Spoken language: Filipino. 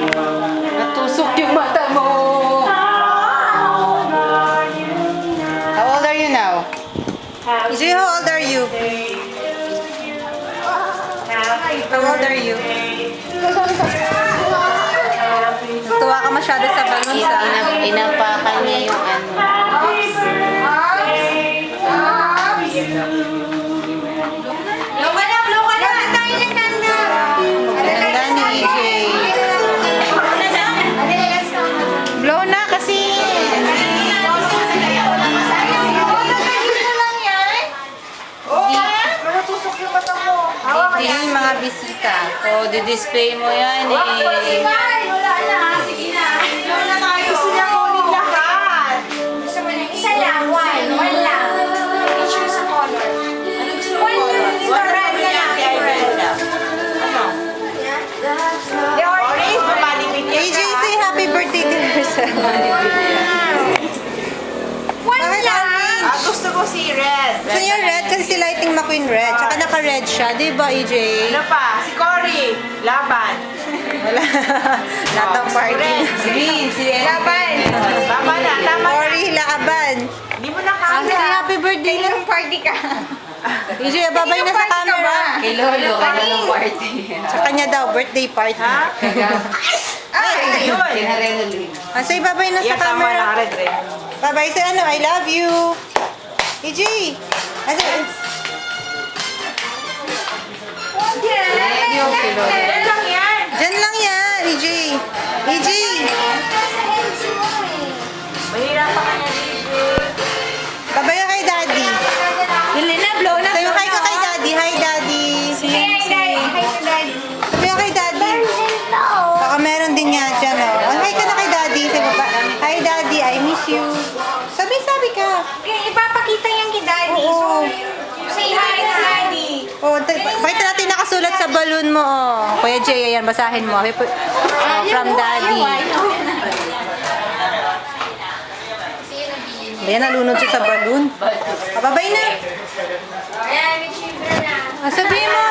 Natusok yung mata mo. How old are you now? EJ, how old are you? How old are you? Tuwa ka masyado sa balon sa... Inapakan niya yung ano. Blow ka na! Ganda ni EJ. Blow na kasi. Hindi yung mga bisita. So, di-display mo yan eh. AJ, say happy birthday to yourself. Gusto ko si Red. Gusto niya red kasi si Lighting McQueen red. Tsaka naka-red siya. Di ba, AJ? Ano pa? Si Cory. Laban. Wala. Natang party. Green, si Laban. Tama na. Tama na. Sorry, laaban. Hindi mo na Ah, say kaya. happy birthday na. party ka? AJ, babay na sa camera. Kay Lolo, kaya ng party. Sa kanya daw, birthday party. Ha? Ay, ayun. Kinarenulig. Ah, say babay na sa Yan, tama na. camera. Red, Red. Babay sa ano, I love you. AJ. Ano? Yung si Lolo. Ano lang yan? Diyan lang yan, AJ. AJ. Mahirapan ka na, DJ. Babay ka kay daddy. Dili na, blow na. Sayo hi ka kay daddy. Hi, daddy. Sabi ka kay daddy. Baka meron din nga dyan, oh. Hi ka na kay daddy. Sabi ba? Hi, daddy. I miss you. Sabi ka. Ipapakita yan kay Daddy. Oo. Say hi to Daddy. Oh, bakit natin nakasulat sa balloon mo, oh. Kuya Jay, ayan, basahin mo. Oh, from daddy. Ayan, nalunod siya sa balloon. Ah, babay na. Ah, sabihin mo.